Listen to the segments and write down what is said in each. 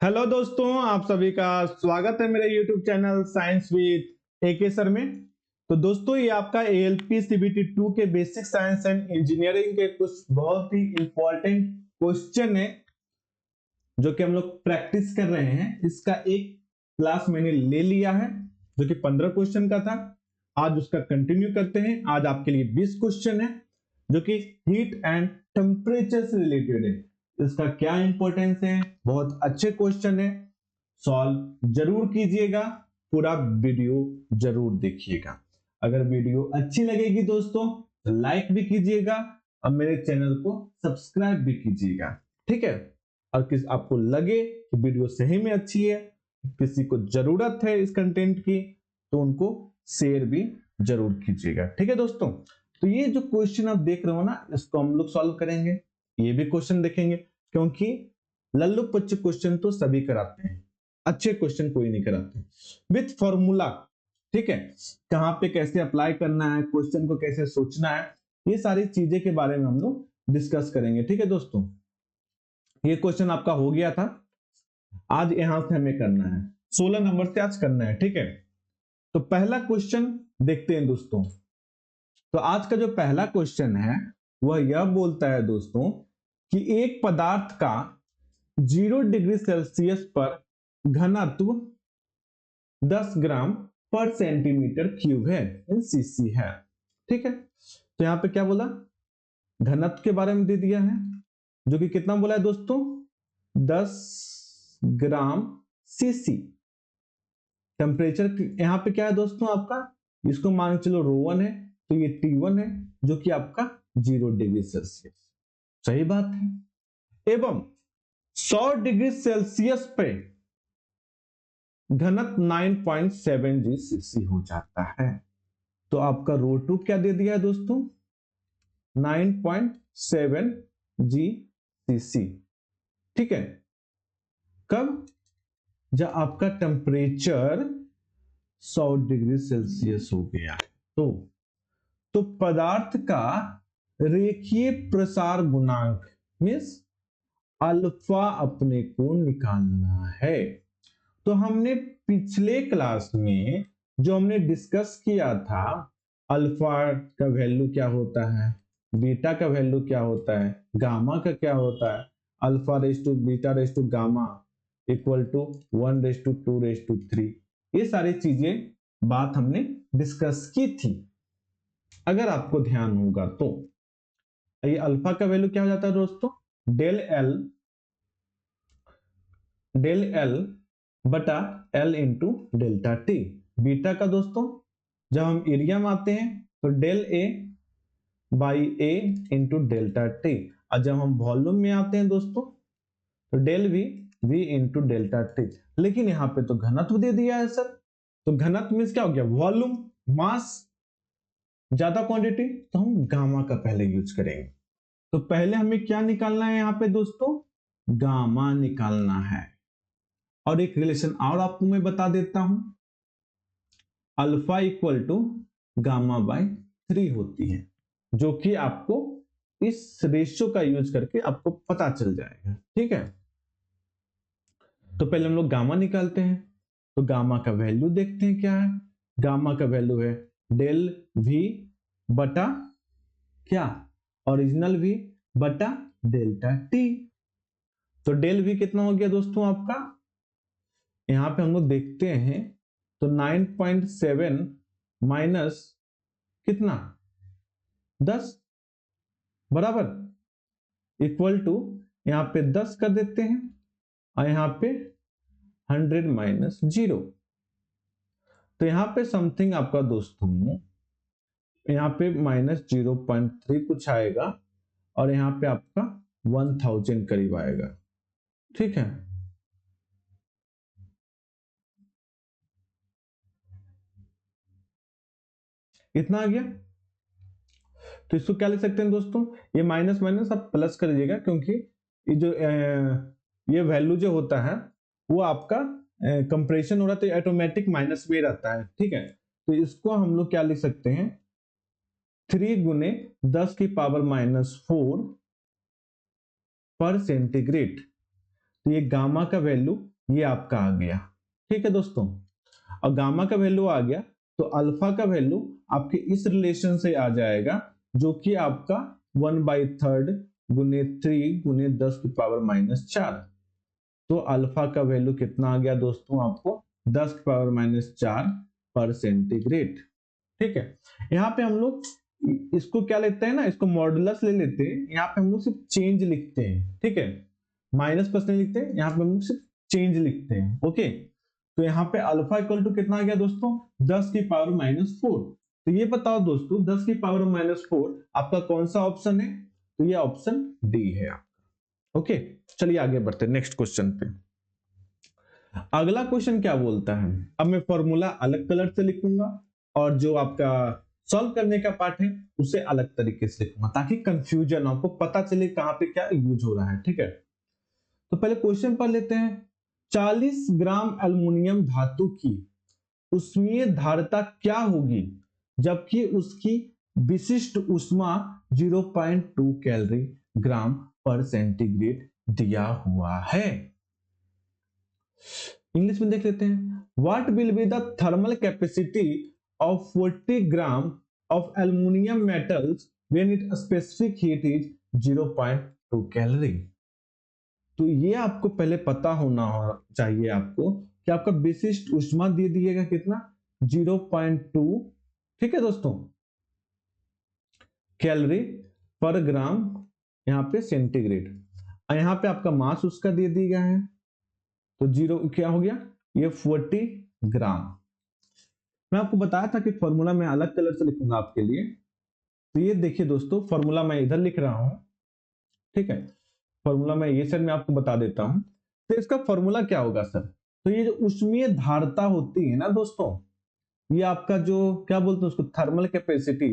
Hello दोस्तों, आप सभी का स्वागत है मेरे YouTube channel science with AK sir में। तो दोस्तों, ये आपका ALP CBT 2 के बेसिक साइंस एंड इंजीनियरिंग के कुछ बहुत ही इंपॉर्टेंट क्वेश्चन है जो कि हम लोग प्रैक्टिस कर रहे हैं। इसका एक क्लास मैंने ले लिया है जो कि 15 क्वेश्चन का था। आज उसका कंटिन्यू करते हैं। आज आपके लिए 20 क्वेश्चन है जो कि हीट एंड टेम्परेचर से रिलेटेड है। इसका क्या इंपॉर्टेंस है, बहुत अच्छे क्वेश्चन है, सॉल्व जरूर कीजिएगा, पूरा वीडियो जरूर देखिएगा। अगर वीडियो अच्छी लगेगी दोस्तों तो लाइक भी कीजिएगा और मेरे चैनल को सब्सक्राइब भी कीजिएगा, ठीक है। और किस आपको लगे कि वीडियो सही में अच्छी है, किसी को जरूरत है इस कंटेंट की, तो उनको शेयर भी जरूर कीजिएगा, ठीक है दोस्तों। तो ये जो क्वेश्चन आप देख रहे हो ना, इसको हम लोग सॉल्व करेंगे। ये भी क्वेश्चन देखेंगे क्योंकि लल्लू पच्चू क्वेश्चन तो सभी कराते हैं, अच्छे क्वेश्चन कोई नहीं कराते विथ फॉर्मूला, ठीक है। कहां पे कैसे अप्लाई करना है, क्वेश्चन को कैसे सोचना है, ये सारी चीजें के बारे में हम लोग डिस्कस करेंगे, ठीक है दोस्तों। ये क्वेश्चन आपका हो गया था, आज यहां से हमें करना है 16 नंबर से आज करना है, ठीक है। तो पहला क्वेश्चन देखते हैं दोस्तों। तो आज का जो पहला क्वेश्चन है वह यह बोलता है दोस्तों कि एक पदार्थ का 0 डिग्री सेल्सियस पर घनत्व 10 ग्राम पर सेंटीमीटर क्यूब है, सीसी है, ठीक है। तो यहां पे क्या बोला, घनत्व के बारे में दे दिया है जो कि कितना बोला है दोस्तों, 10 ग्राम सीसी। टेम्परेचर यहां पे क्या है दोस्तों आपका, इसको मान के चलो ρ1 है, तो ये T1 है जो कि आपका 0 डिग्री सेल्सियस, सही बात है। एवं 100 डिग्री सेल्सियस पे घनत्व 9.7 जी सीसी हो जाता है। तो आपका ρ2 क्या दे दिया है दोस्तों, 9.7 जी सीसी, ठीक है। कब, जब आपका टेम्परेचर 100 डिग्री सेल्सियस हो गया तो पदार्थ का रेखीय प्रसार गुणांक मीन्स अल्फा अपने को निकालना है। तो हमने पिछले क्लास में जो हमने डिस्कस किया था, अल्फा का वैल्यू क्या होता है, बीटा का वैल्यू क्या होता है, गामा का क्या होता है, alpha race to beta race to gamma equal to 1 race to 2 race to 3, ये सारी चीजें बात हमने डिस्कस की थी। अगर आपको ध्यान होगा तो ये अल्फा का वैल्यू क्या हो जाता है दोस्तों, डेल एल बटा L into delta T. Beta का दोस्तों जब हम एरिया में आते हैं तो del A by A into delta T, और जब हम वॉल्यूम में आते हैं दोस्तों तो del V into delta T. लेकिन यहाँ पे तो घनत्व दे दिया है सर, तो घनत्व मीन्स क्या हो गया, वॉल्यूम, मास, ज्यादा क्वांटिटी, तो हम गामा का पहले यूज करेंगे। तो पहले हमें क्या निकालना है यहाँ पे दोस्तों, गामा निकालना है। और एक रिलेशन और आपको मैं बता देता हूं, alpha equal to gamma by 3 होती है, जो कि आपको इस रेशियो का यूज करके आपको पता चल जाएगा, ठीक है। तो पहले हम लोग गामा निकालते हैं। तो गामा का वैल्यू देखते हैं क्या है, गामा का वैल्यू है डेल वी बटा क्या, ओरिजिनल वी बटा डेल्टा टी। तो डेल वी कितना हो गया दोस्तों आपका, यहां पे हम लोग देखते हैं तो 9.7 माइनस कितना 10 बराबर इक्वल टू, यहां पे 10 कर देते हैं और यहां पे 100 माइनस 0। तो यहां पे समथिंग आपका दोस्तों यहां पे माइनस 0.3 कुछ आएगा और यहां पे आपका 1000 करीब आएगा, ठीक है। इतना आ गया। तो इसको क्या लिख सकते हैं दोस्तों, ये माइनस माइनस आप प्लस कर लीजिएगा, क्योंकि ये जो ये वैल्यू जो होता है वो आपका कंप्रेशन हो रहा है तो ऑटोमेटिक माइनस में रहता है, ठीक है। तो इसको हम लोग क्या लिख सकते हैं, 3 गुने 10 की पावर माइनस 4 पर सेंटीग्रेड। तो ये गामा का वैल्यू ये आपका आ गया। ठीक है दोस्तों, और गामा का वैल्यू आ गया तो अल्फा का वैल्यू आपके इस रिलेशन से आ जाएगा, जो कि आपका 1/3 गुने 3 गुने 10 की पावर -4। तो अल्फा का वैल्यू कितना आ गया दोस्तों, आपको 10 की पावर -4 पर सेंटीग्रेड। ठीक है, यहाँ पे हम लोग इसको क्या लेते हैं ना, इसको मॉडुलस ले लेते हैं। यहाँ पे हम लोग सिर्फ चेंज लिखते हैं। ठीक है, -% लिखते हैं, यहाँ पे हम लोग सिर्फ चेंज लिखते हैं। ओके, तो यहाँ पे अल्फा इक्वल टू कितना आ गया दोस्तों, 10 की पावर -4। तो ये बताओ दोस्तों, 10 की पावर -4 आपका कौन सा ऑप्शन है, तो ये ऑप्शन डी है आपका। ओके, चलिए आगे बढ़ते हैं नेक्स्ट क्वेश्चन पे। अगला क्वेश्चन क्या बोलता है, अब मैं फॉर्मूला अलग कलर से लिखूंगा और जो आपका सॉल्व करने का पार्ट है उसे अलग तरीके से लिखूंगा, ताकि कंफ्यूजन आपको पता चले कहां पे क्या यूज हो रहा है। ठीक है, तो पहले क्वेश्चन पढ़ लेते हैं। 40 ग्राम एल्युमिनियम धातु की उष्मीय धारिता क्या होगी जबकि उसकी विशिष्ट ऊष्मा 0.2 कैलोरी ग्राम पर सेंटीग्रेड दिया हुआ है। इंग्लिश में देख लेते हैं। What will be the thermal capacity of 40 gram of aluminium metals when it specific heat is 0.2 calorie. तो ये आपको पहले पता होना चाहिए आपको कि आपका विशिष्ट ऊष्मा दे दिएगा कितना, 0.2। ठीक है दोस्तों, कैलोरी पर ग्राम यहाँ पे सेंटीग्रेड, और यहाँ पे आपका मास उसका दे दिया है, तो जीरो क्या हो गया, ये 40 ग्राम। मैं आपको बताया था कि फॉर्मूला मैं अलग कलर से लिखूंगा आपके लिए। तो ये देखिए दोस्तों, फॉर्मूला मैं इधर लिख रहा हूं। ठीक है, फॉर्मूला मैं ये साइड में आपको बता देता हूं। तो इसका फॉर्मूला क्या होगा सर, तो ये जो ऊष्मीय धारिता होती है ना दोस्तों, ये आपका जो क्या बोलते हैं उसको, थर्मल कैपेसिटी,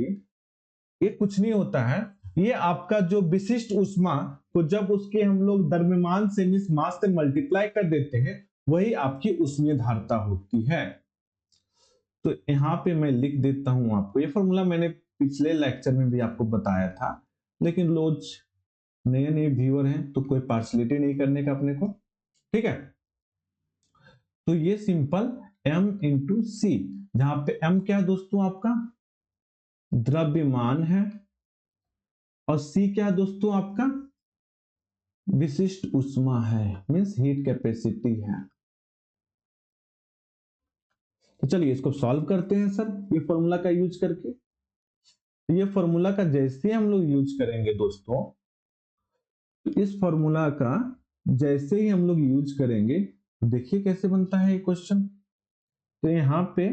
ये कुछ नहीं होता है, ये आपका जो विशिष्ट ऊष्मा को जब उसके हम लोग द्रव्यमान से मास से मल्टीप्लाई कर देते हैं, वही आपकी ऊष्मीय धारिता होती है। तो यहाँ पे मैं लिख देता हूं आपको, ये फॉर्मूला मैंने पिछले लेक्चर में भी आपको बताया था, लेकिन लोग नए नए व्यूअर हैं तो कोई पार्शलिटी नहीं करने का अपने को। ठीक है, तो ये सिंपल m इंटू सी, जहां पे m क्या है दोस्तों, आपका द्रव्यमान है, और c क्या है दोस्तों, आपका विशिष्ट ऊष्मा है, मींस हीट कैपेसिटी है। तो चलिए इसको सॉल्व करते हैं सर, ये फॉर्मूला का यूज करके। ये फॉर्मूला का जैसे हम लोग यूज करेंगे दोस्तों, तो इस फॉर्मूला का जैसे ही हम लोग यूज करेंगे, देखिए कैसे बनता है ये क्वेश्चन। तो यहाँ पे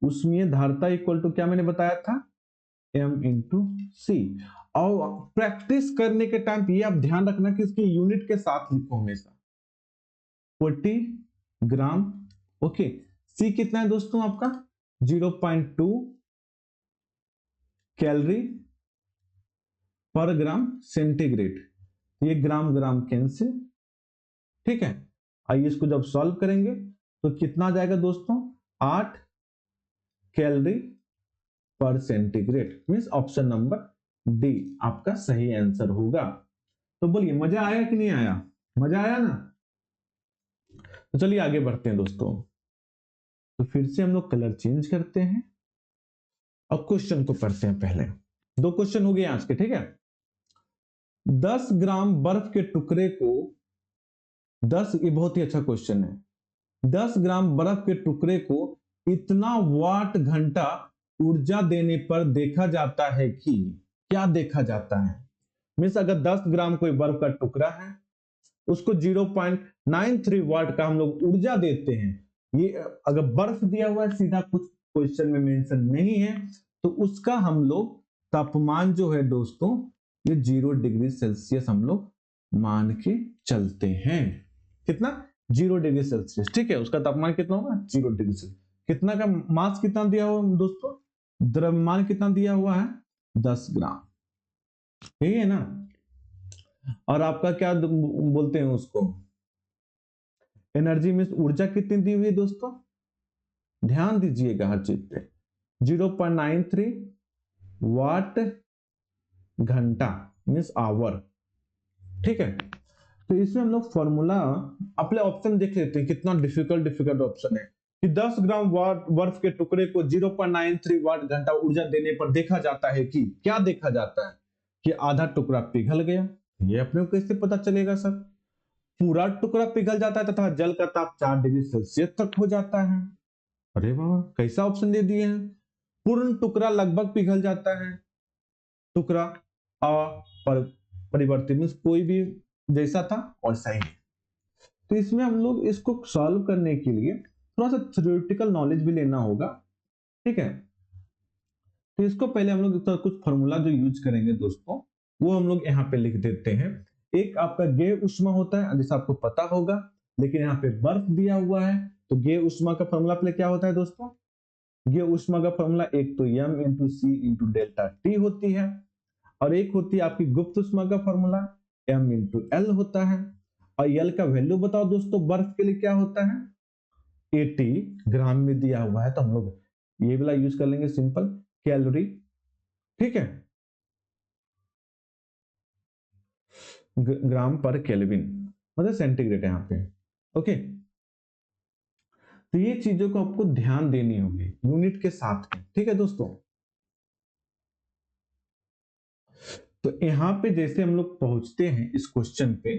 ऊष्मीय धारिता इक्वल टू क्या मैंने बताया था, m इंटू सी। और प्रैक्टिस करने के टाइम ये आप ध्यान रखना कि इसके यूनिट के साथ लिखो हमेशा, 40 ग्राम। ओके, सी कितना है दोस्तों आपका, 0.2 कैलोरी पर ग्राम सेंटीग्रेड। ये ग्राम ग्राम कैंसिल। ठीक है, आइए इसको जब सॉल्व करेंगे तो कितना आ जाएगा दोस्तों, 8 कैलोरी पर centigrade, means option number D आपका सही आंसर होगा। तो बोलिए मजा आया कि नहीं आया, मजा आया ना। तो चलिए आगे बढ़ते हैं दोस्तों। तो फिर से हम लोग कलर चेंज करते हैं और क्वेश्चन को पढ़ते हैं। पहले दो क्वेश्चन हो गए आज के। ठीक है, 10 ग्राम बर्फ के टुकड़े को 10, ये बहुत ही अच्छा क्वेश्चन है, 10 ग्राम बर्फ के टुकड़े को इतना वाट घंटा ऊर्जा देने पर देखा जाता है कि, क्या देखा जाता है, मीन्स अगर 10 ग्राम कोई बर्फ का टुकड़ा है, उसको 0.93 वाट का हम लोग ऊर्जा देते हैं। ये अगर बर्फ दिया हुआ है, सीधा कुछ क्वेश्चन में मेंशन नहीं है, तो उसका हम लोग तापमान जो है दोस्तों, ये 0 डिग्री सेल्सियस हम लोग मान के चलते हैं। कितना, 0 डिग्री सेल्सियस। ठीक है, उसका तापमान कितना होगा, 0 डिग्री सेल्सियस। कितना का मास कितना दिया हुआ दोस्तों, द्रव्यमान कितना दिया हुआ है, 10 ग्राम। यही है ना, और आपका क्या बोलते हैं उसको, एनर्जी में ऊर्जा कितनी दी हुई है दोस्तों, ध्यान दीजिएगा हर चीज पे, 0.93 वाट घंटा मीन्स आवर। ठीक है, तो इसमें हम लोग फॉर्मूला अपने ऑप्शन देख लेते हैं, कितना डिफिकल्ट ऑप्शन है कि 10 ग्राम बर्फ के टुकड़े को 0.93 वाट घंटा ऊर्जा देने पर देखा जाता है कि क्या देखा जाता है कि आधा टुकड़ा पिघल गया। ये अपने को कैसे पता चलेगा सर? पूरा टुकड़ा पिघल जाता है तथा जल का ताप 4 डिग्री सेल्सियस तक हो जाता है। अरे बाबा, कैसा ऑप्शन दे दिए हैं? पूर्ण टुकड़ा लगभग पिघल जाता है, टुकड़ा परिवर्तित, कोई भी जैसा था वैसा ही। तो इसमें हम लोग इसको सॉल्व करने के लिए थोड़ा सा थ्योरेटिकल नॉलेज भी लेना होगा, ठीक है। तो इसको पहले हम लोग कुछ फॉर्मूला जो यूज करेंगे दोस्तों, वो हम लोग यहाँ पे लिख देते हैं। एक आपका गे उष्मा होता है, जैसा आपको पता होगा, लेकिन यहाँ पे बर्फ दिया हुआ है, तो गे उष्मा का फॉर्मूला पहले क्या होता है दोस्तों? गे उष्मा का फॉर्मूला एक तो m into C into delta T होती है, और एक होती है आपकी गुप्त उष्मा का फॉर्मूला m इंटू एल होता है। और एल का वैल्यू बताओ दोस्तों, बर्फ के लिए क्या होता है? 80 ग्राम में दिया हुआ है, तो हम लोग ये वाला यूज कर लेंगे, सिंपल कैलोरी, ठीक है, ग्राम पर केल्विन, मतलब सेंटीग्रेड यहाँ पे, ओके। तो ये चीजों को आपको ध्यान देनी होगी यूनिट के साथ में, ठीक है दोस्तों। तो यहाँ पे जैसे हम लोग पहुंचते हैं इस क्वेश्चन पे,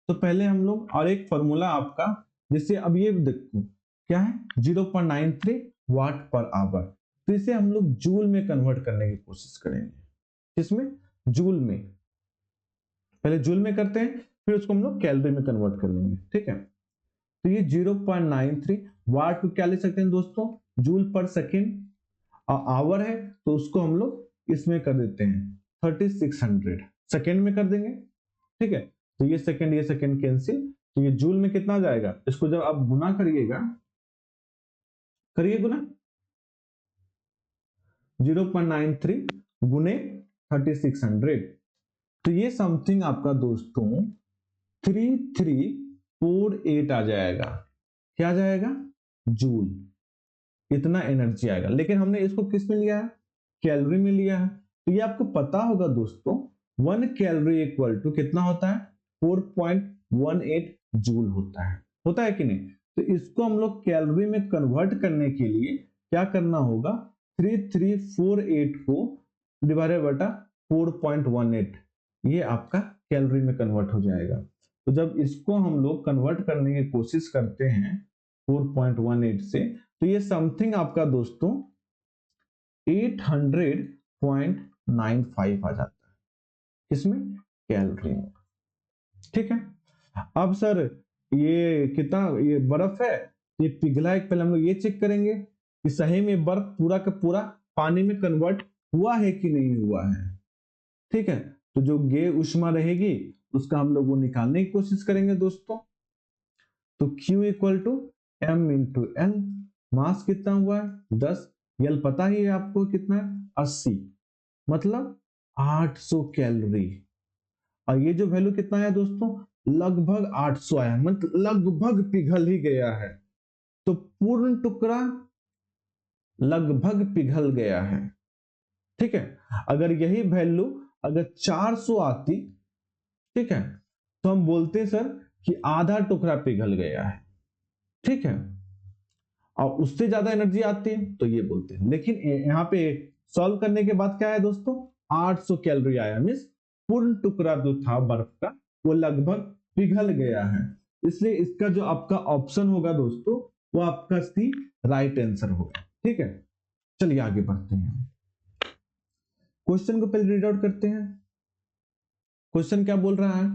तो पहले हम लोग और एक फॉर्मूला आपका, जैसे अब ये देखो क्या है, 0.93 वाट पर आवर, तो इसे हम लोग जूल में कन्वर्ट करने की कोशिश करेंगे। इसमें जूल में, पहले जूल में करते हैं, फिर उसको हम लोग कैलोरी में कन्वर्ट कर लेंगे, ठीक है। तो ये 0.93 वाट को क्या ले सकते हैं दोस्तों? जूल पर सेकेंड, और आवर है तो उसको हम लोग इसमें कर देते हैं 3600 सेकेंड में कर देंगे, ठीक है। तो ये सेकेंड कैंसिल, तो ये जूल में कितना जाएगा? इसको जब आप गुना करिएगा, करिए गुना, 0.93 गुने 3600, तो ये समथिंग आपका दोस्तों 3348 आ जाएगा। क्या आ जाएगा? जूल, इतना एनर्जी आएगा। लेकिन हमने इसको किस में लिया है? कैलोरी में लिया है। तो ये आपको पता होगा दोस्तों, 1 कैलोरी इक्वल टू कितना होता है? 4.18 जूल होता है कि नहीं? तो इसको हम लोग कैलोरी में कन्वर्ट करने के लिए क्या करना होगा? 3348 को डिवाइडेड बटा 4.18, ये आपका कैलोरी में कन्वर्ट हो जाएगा। तो जब इसको हम लोग कन्वर्ट करने की कोशिश करते हैं 4.18 से, तो ये समथिंग आपका दोस्तों 800.95 आ जाता है, इसमें कैलोरी में, ठीक है। अब सर ये कितना, ये बर्फ है, ये पिघला है, पहले हम लोग ये चेक करेंगे कि सही में बर्फ पूरा का पूरा पानी में कन्वर्ट हुआ है कि नहीं हुआ है, ठीक है। तो जो गे उष्मा रहेगी उसका हम लोग वो निकालने की कोशिश करेंगे दोस्तों। तो Q equal to M into L, mass कितना हुआ है? 10, एल पता ही है आपको कितना है? 80, मतलब 800 कैलोरी। और ये जो वैल्यू कितना है दोस्तों? लगभग 800 आया, मतलब लगभग पिघल ही गया है। तो पूर्ण टुकड़ा लगभग पिघल गया है, ठीक है। अगर यही वैल्यू अगर 400 आती, ठीक है, तो हम बोलते सर कि आधा टुकड़ा पिघल गया है, ठीक है। और उससे ज्यादा एनर्जी आती है तो ये बोलते हैं। लेकिन यहाँ पे सॉल्व करने के बाद क्या है दोस्तों? 800 कैलोरी आया, मींस पूर्ण टुकड़ा जो था बर्फ का वो लगभग पिघल गया है। इसलिए इसका जो आपका ऑप्शन होगा दोस्तों, वो आपका सी राइट आंसर होगा, ठीक है। चलिए आगे बढ़ते हैं, क्वेश्चन को पहले रीड आउट करते हैं। क्वेश्चन क्या बोल रहा है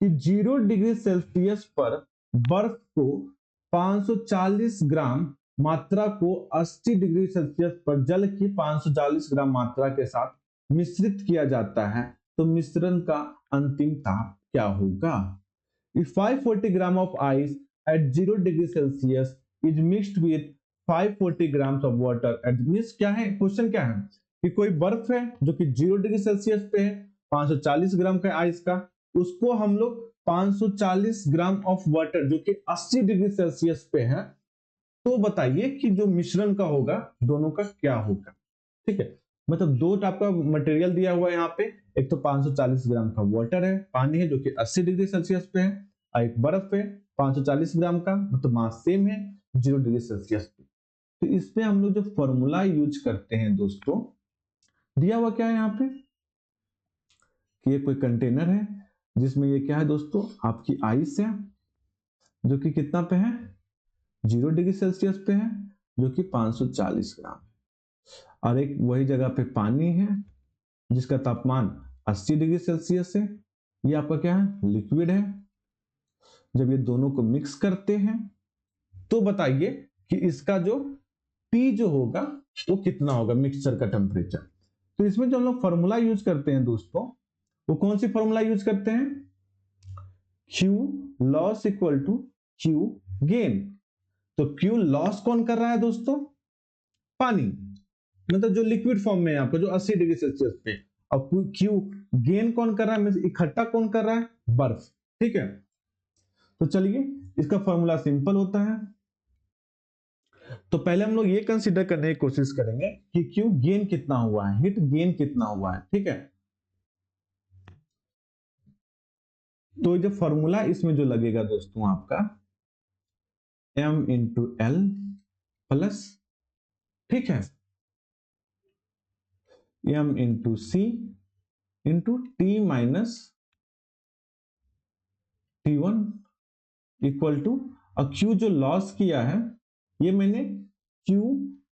कि 0 डिग्री सेल्सियस पर बर्फ को 540 ग्राम मात्रा को 80 डिग्री सेल्सियस पर जल की 540 ग्राम मात्रा के साथ मिश्रित किया जाता है, तो मिश्रण का अंतिम ताप क्या होगा? If 540 gram of ice at 0 degree Celsius is mixed with 540 grams of water at means क्या है? क्वेश्चन क्या है कि कोई बर्फ है जो कि 0 डिग्री सेल्सियस पे है, 540 ग्राम का आइस का, उसको हम लोग 540 ग्राम ऑफ वाटर जो कि 80 डिग्री सेल्सियस पे है, तो बताइए कि जो मिश्रण का होगा दोनों का क्या होगा, ठीक है। मतलब दो टाइप का मटेरियल दिया हुआ है यहाँ पे, एक तो 540 ग्राम का वाटर है, पानी है जो कि 80 डिग्री सेल्सियस पे है, और एक बर्फ है 540 ग्राम का, मतलब मास सेम है 0 डिग्री सेल्सियस पे। तो इस पे हम लोग जो फॉर्मूला यूज करते हैं दोस्तों, दिया हुआ क्या है यहाँ पे कि ये कोई कंटेनर है जिसमें ये क्या है दोस्तों, आपकी आइस है जो कि कितना पे है, 0 डिग्री सेल्सियस पे है, जो कि 540 ग्राम, और एक वही जगह पे पानी है जिसका तापमान 80 डिग्री सेल्सियस है। ये आपका क्या है, लिक्विड है। जब ये दोनों को मिक्स करते हैं तो बताइए कि इसका जो T जो होगा वो कितना होगा, मिक्सचर का टेम्परेचर। तो इसमें जो हम लोग फॉर्मूला यूज करते हैं दोस्तों, वो कौन सी फॉर्मूला यूज करते हैं, Q loss equal to Q gain. तो Q लॉस कौन कर रहा है दोस्तों, पानी, मतलब जो लिक्विड फॉर्म में है आपको जो 80 डिग्री सेल्सियस पे, और Q गेन कौन कर रहा है, मींस इकट्ठा कौन कर रहा है, बर्फ। ठीक है, तो चलिए इसका फॉर्मूला सिंपल होता है। तो पहले हम लोग ये कंसीडर करने की कोशिश करेंगे कि Q गेन कितना हुआ है, हिट गेन कितना हुआ है। ठीक है, तो जो फॉर्मूला इसमें जो लगेगा दोस्तों आपका M इंटू एल प्लस, ठीक है, M into C into T minus T1 equal to, और Q जो लॉस किया है ये मैंने Q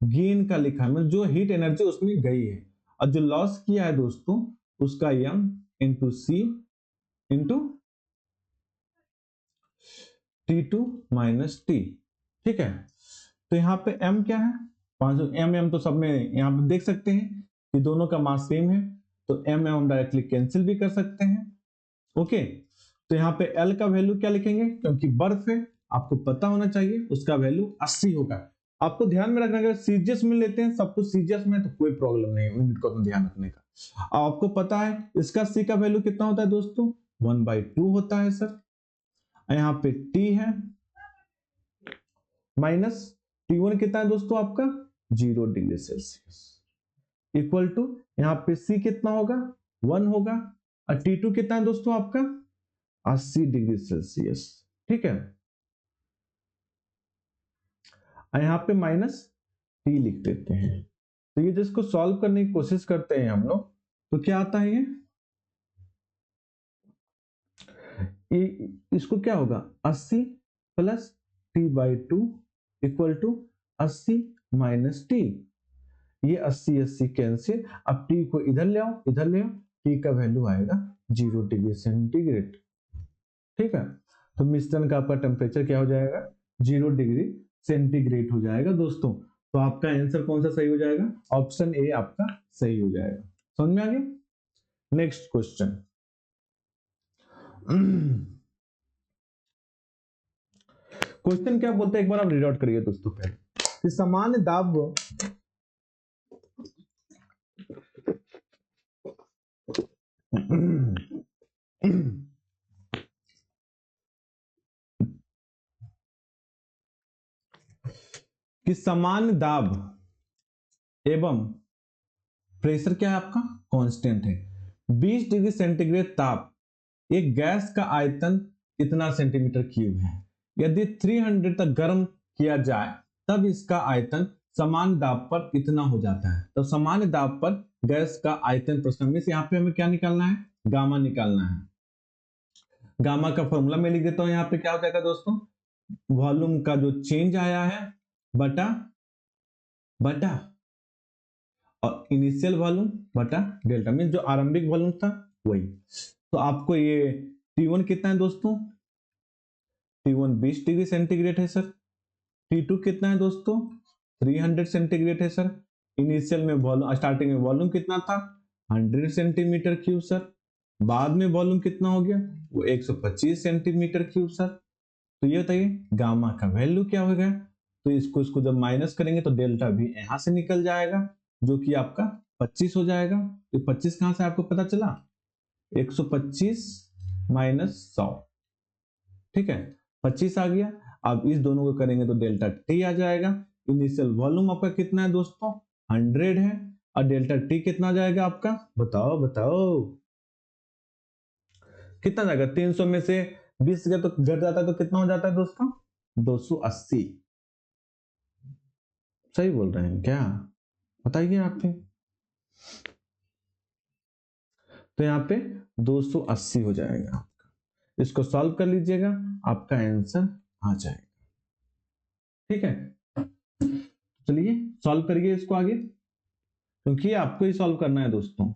गेन का लिखा है, मतलब जो हीट एनर्जी उसमें गई है, और जो लॉस किया है दोस्तों उसका M into C into T2 minus T. ठीक है, तो यहाँ पे M क्या है, 500 M तो सब में यहाँ पे देख सकते हैं कि दोनों का मास सेम है, तो M हम डायरेक्टली कैंसिल भी कर सकते हैं। ओके, तो यहाँ पे L का वैल्यू क्या लिखेंगे, क्योंकि बर्फ है आपको पता होना चाहिए उसका वैल्यू 80 होगा। आपको ध्यान में रखना, अगर सीजीएस में लेते हैं सब कुछ सीजीएस में तो कोई प्रॉब्लम नहीं है, यूनिट को अपना ध्यान रखने का। आपको पता है इसका C का वैल्यू कितना होता है दोस्तों, 1/2 होता है सर। यहाँ पे T है माइनस T1 कितना है दोस्तों आपका, 0 डिग्री सेल्सियस, इक्वल टू यहाँ पे C कितना होगा, 1 होगा, और T2 कितना है दोस्तों आपका 80 डिग्री सेल्सियस। ठीक है, यहाँ पे माइनस T लिख देते हैं। तो ये जिसको सॉल्व करने की कोशिश करते हैं हम लोग, तो क्या आता है ये इसको क्या होगा, 80 plus T/2 equal to 80 minus T। ये 80 कैंसिल, अब T को इधर ले आओ, इधर ले आओ, T का वैल्यू आएगा 0 डिग्री सेंटीग्रेड। ठीक है, तो मिश्रण का आपका टेम्परेचर क्या हो जाएगा, 0 डिग्री सेंटीग्रेड हो जाएगा दोस्तों। तो आपका आंसर कौन सा सही हो जाएगा, ऑप्शन ए आपका सही हो जाएगा। समझ में आ गया। नेक्स्ट क्वेश्चन, क्वेश्चन क्या बोलते हैं एक बार आप रीड आउट करिए दोस्तों पहले, कि सामान्य दाब कि सामान्य दाब एवं प्रेशर क्या है आपका, कांस्टेंट है। 20 डिग्री सेंटीग्रेड ताप, एक गैस का आयतन कितना सेंटीमीटर क्यूब है। यदि 300 तक गर्म किया जाए तब इसका आयतन समान दाब पर इतना हो जाता है। तो सामान्य दाब पर गैस का आयतन प्रश्न में, यहाँ पे हमें क्या निकालना है, गामा निकालना है। गामा का फॉर्मूला मैं लिख देता हूं, यहाँ पे क्या हो जाएगा दोस्तों, वॉल्यूम का जो चेंज आया है बटा बटा और इनिशियल वॉल्यूम बटा डेल्टा, मीन जो आरंभिक वॉल्यूम था वही। तो आपको ये T1 कितना है दोस्तों, T1 20 डिग्री सेंटीग्रेड है सर। T2 कितना है दोस्तों, 300 सेंटीग्रेड है सर। इनिशियल में वॉल्यूम, स्टार्टिंग में वॉल्यूम कितना था, 100 सेंटीमीटर क्यूब सर। बाद में वॉल्यूम कितना हो गया, वो 125 सेंटीमीटर क्यूब सर। तो ये बताइए गामा का वैल्यू क्या होगा। तो इसको इसको जब माइनस करेंगे तो डेल्टा भी यहां से निकल जाएगा, जो कि आपका 25 हो जाएगा। तो 25 कहां से आपको पता चला, 125 माइनस 100। ठीक है, 25 आ गया। अब इस दोनों को करेंगे तो डेल्टा T आ जाएगा। इनिशियल वॉल्यूम आपका कितना है दोस्तों, 100 है, और डेल्टा टी कितना जाएगा आपका, बताओ बताओ कितना जाएगा। 300 में से 20 का तो घट जाता है तो कितना हो जाता है दोस्तों, 280। सही बोल रहे हैं क्या, बताइए आप ही। तो यहाँ पे 280 हो जाएगा। इसको सॉल्व कर लीजिएगा, आपका आंसर आ जाएगा। ठीक है, चलिए सॉल्व करिए इसको आगे, क्योंकि आपको ही सॉल्व करना है दोस्तों।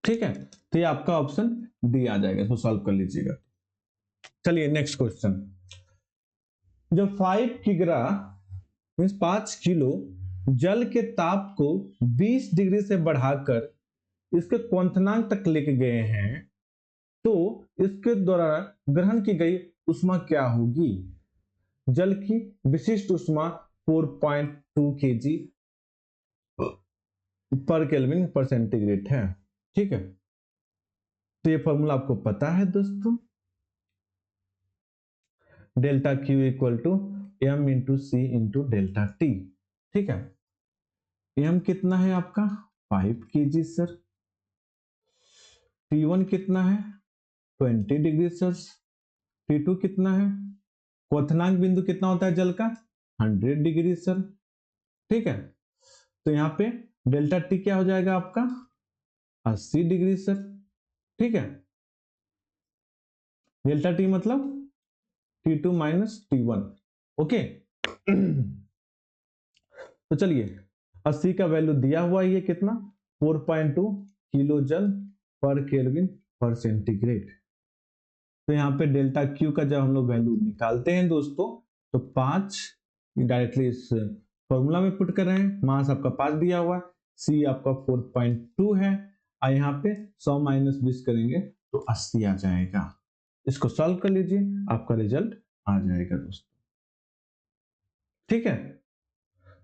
ठीक है, तो ये आपका ऑप्शन डी आ जाएगा, इसको सॉल्व कर लीजिएगा। चलिए नेक्स्ट क्वेश्चन। जब 5 किग्रा मीन्स 5 किलो जल के ताप को 20 डिग्री से बढ़ाकर इसके क्वथनांक तक लेके गए हैं, तो इसके द्वारा ग्रहण की गई उष्मा क्या होगी। जल की विशिष्ट उष्मा 4.2 kg पर केल्विन पर सेंटीग्रेड है। ठीक है, तो ये फॉर्मूला आपको पता है दोस्तों, delta Q equal to M into C into delta T. ठीक है, एम कितना है आपका 5 kg सर, T1 कितना है 20 डिग्री सेल्सियस, T2 कितना है, क्वथनांक बिंदु कितना होता है जल का 100 डिग्री सर। ठीक है, तो यहाँ पे डेल्टा टी क्या हो जाएगा आपका 80 डिग्री सर। ठीक है, डेल्टा टी मतलब T2 माइनस T1। ओके तो चलिए 80 का वैल्यू दिया हुआ है, ये कितना 4.2 किलो जल पर केल्विन पर सेंटीग्रेड। तो यहाँ पे डेल्टा क्यू का जब हम लोग वैल्यू निकालते हैं दोस्तों, तो 5 डायरेक्टली इस फॉर्मूला में पुट कर रहे हैं। मास आपका 5 दिया हुआ है, सी आपका 4.2 है, और यहाँ पे 100 माइनस 20 करेंगे तो 80 आ जाएगा। इसको सॉल्व कर लीजिए, आपका रिजल्ट आ जाएगा दोस्तों। ठीक है,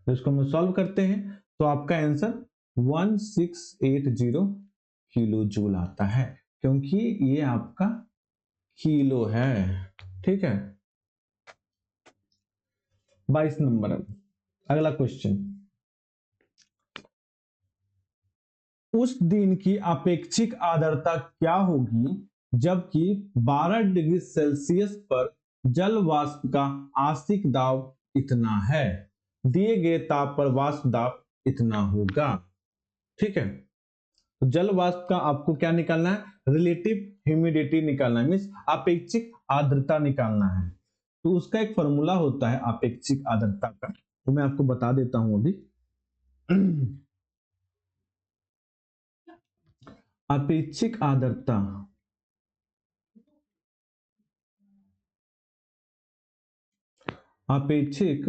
तो इसको हम सॉल्व करते हैं तो आपका आंसर 1680 किलो जूल आता है, क्योंकि ये आपका किलो है। ठीक है, 22 नंबर। अगला क्वेश्चन, उस दिन की अपेक्षिक आर्द्रता क्या होगी जबकि 12 डिग्री सेल्सियस पर जल वाष्प का आंशिक दाब इतना है, दिए गए ताप पर वाष्प दाब इतना होगा। ठीक है, तो जल वाष्प का आपको क्या निकालना है, रिलेटिव ह्यूमिडिटी निकालना है, मींस अपेक्षिक आर्द्रता निकालना है। तो उसका एक फॉर्मूला होता है अपेक्षिक आर्द्रता का, तो मैं आपको बता देता हूं अभी। अपेक्षिक आर्द्रता अपेक्षिक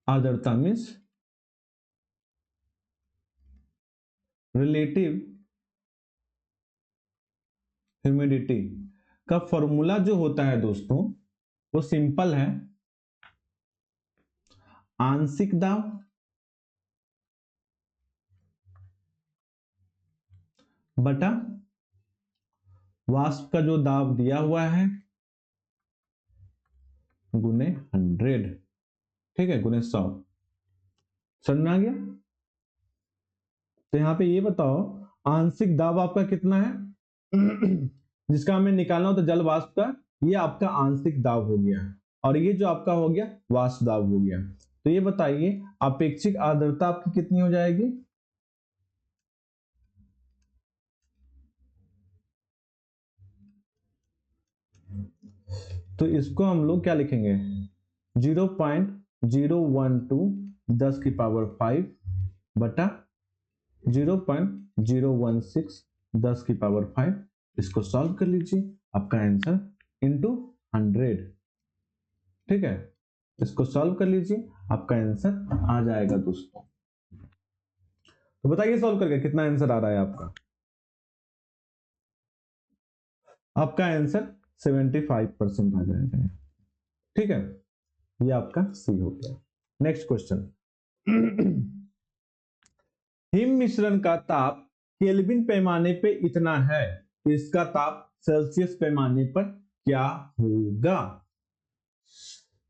आर्द्रता मीन्स रिलेटिव ह्यूमिडिटी का फॉर्मूला जो होता है दोस्तों, वो सिंपल है, आंशिक दाब बटा वाष्प का जो दाब दिया हुआ है गुने 100। ठीक है, गुने 100। समझ में आ गया। तो यहाँ पे ये बताओ आंशिक दाब आपका कितना है जिसका हमें निकालना हो, तो जल वाष्प का ये आपका आंशिक दाब हो गया, और ये जो आपका हो गया वाष्प दाब हो गया। तो ये बताइए अपेक्षिक आर्द्रता आपकी कितनी हो जाएगी, तो इसको हम लोग क्या लिखेंगे 0.012 10 की पावर 5 बटा 0.016 10 की पावर 5। इसको सॉल्व कर लीजिए, आपका आंसर इंटू 100। ठीक है, इसको सॉल्व कर लीजिए, आपका आंसर आ जाएगा दोस्तों। तो बताइए सॉल्व करके कितना आंसर आ रहा है आपका। आपका आंसर 75% आ जाएगा। ठीक है, ये आपका सी हो गया। नेक्स्ट क्वेश्चन, हिम मिश्रण का ताप केल्विन पैमाने पे इतना है, तो इसका ताप सेल्सियस पैमाने पर क्या होगा।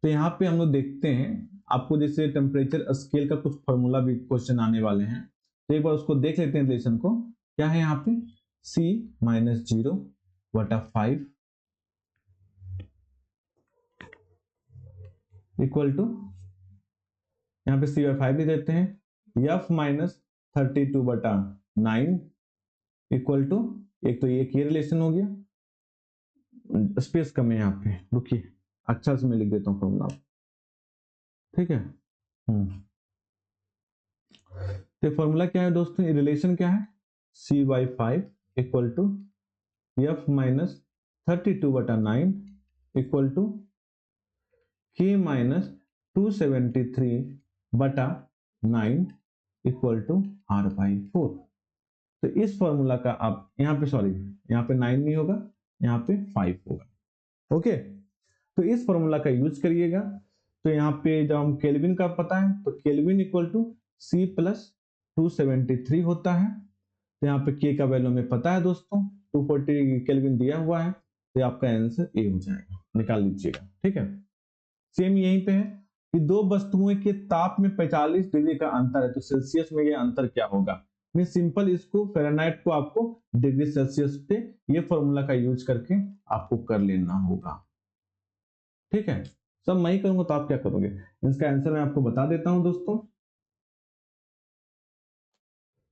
तो यहाँ पे हम लोग देखते हैं, आपको जैसे टेम्परेचर स्केल का कुछ फॉर्मूला भी क्वेश्चन आने वाले हैं, तो एक बार उसको देख लेते हैं रिलेशन को। क्या है यहाँ पे, c माइनस 0/5 इक्वल टू, यहाँ पे c/5 दे देते हैं, f माइनस 32/9 इक्वल टू, एक तो ये रिलेशन हो गया, स्पेस कम है यहाँ पे, रुकिए अच्छा से मैं लिख देता हूँ फॉर्मूला, ठीक है। तो फॉर्मूला क्या है दोस्तों, रिलेशन क्या है, c/5 equal to f minus 32/9 equal to k minus 273/9 equal to r/4। तो इस फॉर्मूला का आप यहाँ पे, सॉरी यहाँ पे 9 नहीं होगा, यहाँ पे 5 होगा। ओके, तो इस फॉर्मूला का यूज करिएगा। तो यहाँ पे जब हम केल्विन का पता है, तो Kelvin equal to c plus 273 होता है। तो यहाँ पे k का वैल्यू हमें पता है दोस्तों, 240 केल्विन दिया हुआ है, तो आपका आंसर ए हो जाएगा, निकाल लीजिएगा, ठीक है। सेम यहीं पे है कि दो वस्तुओं के ताप में 45 डिग्री का अंतर है, तो सेल्सियस में ये अंतर क्या होगा। मैं सिंपल इसको फ़ारेनहाइट को आपको डिग्री सेल्सियस पे ये फॉर्मूला का यूज करके आपको कर लेना होगा, ठीक है। सब मैं ही करूंगा तो आप क्या करोगे, इसका आंसर मैं आपको बता देता हूं दोस्तों,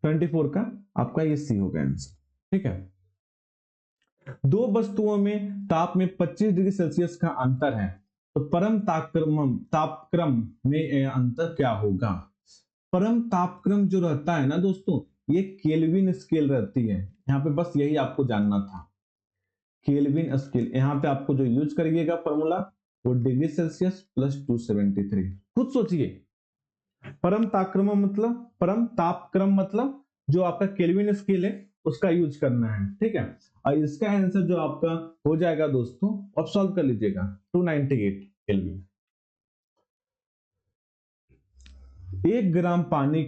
24 का आपका ये सी होगा आंसर, ठीक है। दो वस्तुओं में ताप में 25 डिग्री सेल्सियस का अंतर है, तो परम तापक्रम में अंतर क्या होगा। परम तापक्रम जो रहता है ना दोस्तों, ये केल्विन स्केल रहती है, यहाँ पे बस यही आपको जानना था, केल्विन स्केल। यहाँ पे आपको जो यूज करिएगा फॉर्मूला, वो डिग्री सेल्सियस प्लस 273। खुद सोचिए, परम तापक्रम मतलब जो आपका केल्विन स्केल है उसका यूज करना है, ठीक है। और इसका आंसर जो आपका हो जाएगा दोस्तों, आप सॉल्व कर लीजिएगा, 298 केल्विन। 1 ग्राम पानी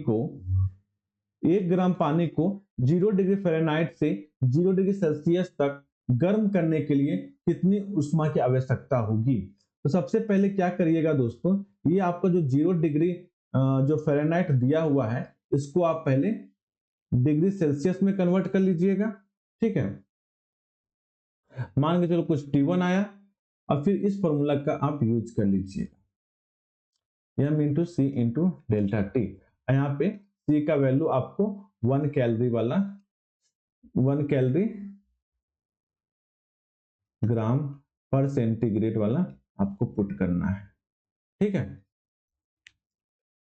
को 0 डिग्री फ़ारेनहाइट से 0 डिग्री सेल्सियस तक गर्म करने के लिए कितनी ऊष्मा की आवश्यकता होगी। तो सबसे पहले क्या करिएगा दोस्तों, ये आपका जो 0 डिग्री जो फ़ारेनहाइट दिया हुआ है, इसको आप पहले डिग्री सेल्सियस में कन्वर्ट कर लीजिएगा, ठीक है। मान के चलो कुछ T1 आया, और फिर इस फॉर्मूला का आप यूज कर लीजिएगा, m into C into delta T. यहाँ पे C का वैल्यू आपको 1 कैलोरी वाला, 1 कैलोरी ग्राम पर सेंटीग्रेड वाला आपको पुट करना है, ठीक है।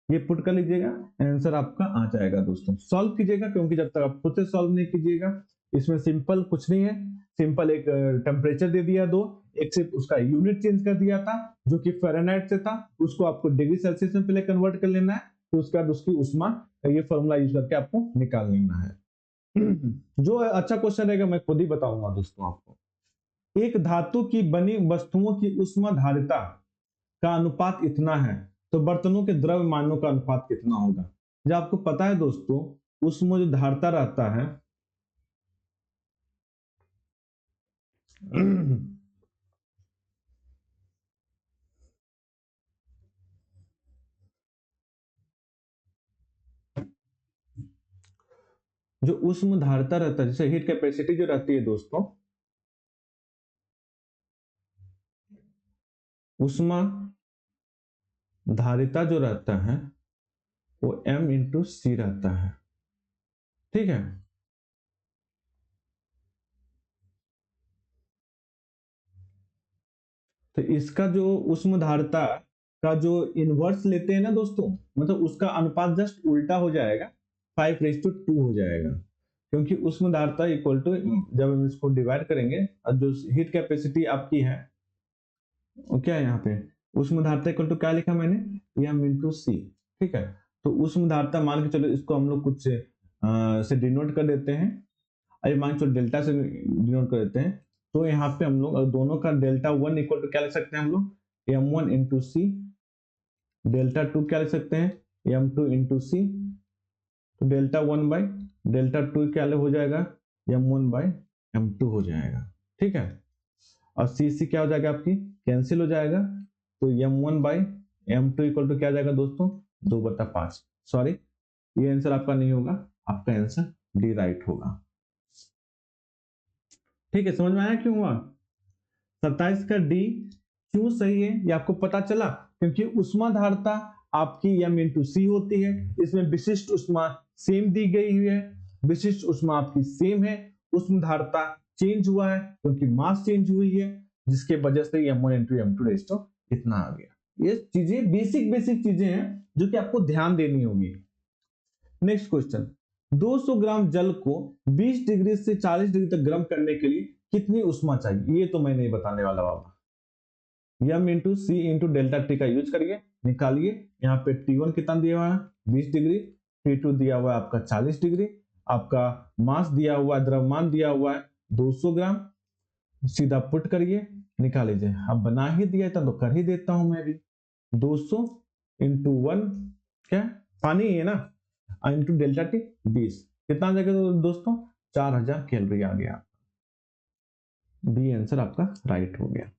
ये पुट कर लीजिएगा, आंसर आपका आ जाएगा दोस्तों। सॉल्व कीजिएगा, क्योंकि जब तक आप खुद से सॉल्व नहीं कीजिएगा, इसमें सिंपल कुछ नहीं है, सिंपल एक टेम्परेचर दे दिया दो, एक सिर्फ उसका यूनिट चेंज कर दिया था जो कि फ़ारेनहाइट से था, उसको आपको डिग्री सेल्सियस में पहले कन्वर्ट कर लेना है, फिर उसके बाद उसकी ऊष्मा ये फॉर्मूला यूज करके आपको निकाल लेना है। जो अच्छा क्वेश्चन रहेगा मैं खुद ही बताऊंगा दोस्तों आपको। एक धातु की बनी वस्तुओं की ऊष्माधारिता का अनुपात इतना है, तो बर्तनों के द्रव्यमानों का अनुपात कितना होगा। जब आपको पता है दोस्तों, ऊष्मा जो धारता रहता है जो ऊष्मा धारता रहता है, जैसे हीट कैपेसिटी जो रहती है दोस्तों, ऊष्मा धारिता जो रहता है वो m इंटू सी रहता है, ठीक है। तो इसका जो ऊष्मा धारिता का जो इनवर्स लेते हैं ना दोस्तों, मतलब उसका अनुपात जस्ट उल्टा हो जाएगा, 5:2 हो जाएगा, क्योंकि ऊष्मा धारिता इक्वल टू, जब हम इसको डिवाइड करेंगे, और जो हीट कैपेसिटी आपकी है वो क्या है, यहाँ पे ऊष्मा धारिता इक्वल टू क्या लिखा मैंने, m इंटू सी, ठीक है। तो ऊष्मा धारिता मान के चलो, इसको हम लोग कुछ से डिनोट कर देते हैं, अरे मान के चलो डेल्टा से डिनोट कर देते हैं, तो यहाँ पे हम लोग दोनों का डेल्टा 1 इक्वल टू क्या लिख सकते हैं हम लोग, m1 इंटू सी, डेल्टा 2 क्या लिख सकते हैं, m2 इंटू सी, तो डेल्टा 1 बाई डेल्टा 2 क्या हो जाएगा, m1 बाई m2 हो जाएगा, ठीक है। और सी क्या हो जाएगा आपकी, कैंसिल हो जाएगा। तो m1 by m2 equal to क्या आ जाएगा दोस्तों, 2/5। सॉरी, ये आंसर आपका नहीं होगा, आपका आंसर डी राइट होगा। ठीक है, समझ में आया क्यों हुआ? 27 का डी क्यों सही है ये आपको पता चला, क्योंकि ऊष्माधारता आपकी m इंटू सी होती है, इसमें विशिष्ट ऊष्मा सेम दी गई हुई है, विशिष्ट ऊष्मा आपकी सेम है, ऊष्माधारता चेंज हुआ है क्योंकि मास चेंज हुई है, जिसके वजह से m1 इंटू m2 रेशियो इतना आ गया। ये चीजें बेसिक चीजें हैं जो कि आपको ध्यान देनी होगी। नेक्स्ट क्वेश्चन, 200 ग्राम जल को 20 डिग्री से 40 डिग्री तक गर्म करने के लिए कितनी ऊष्मा चाहिए? ये तो मैं नहीं बताने वाला बाबा। m into C into delta T का यूज करिए, निकालिए। यहाँ पे T1 कितना दिया हुआ है, 20 डिग्री, T2 दिया हुआ है आपका 40 डिग्री, आपका मास दिया हुआ है, द्रव्यमान दिया हुआ है 200 ग्राम। सीधा पुट करिए, निकाल लीजिए। अब बना ही दिया था तो कर ही देता हूं मैं भी। 200 इंटू 1 क्या पानी है ना, इंटू डेल्टा टी 20, कितना आ जाएगा दोस्तों, 4000 कैलोरी आ गया। बी आंसर आपका राइट हो गया।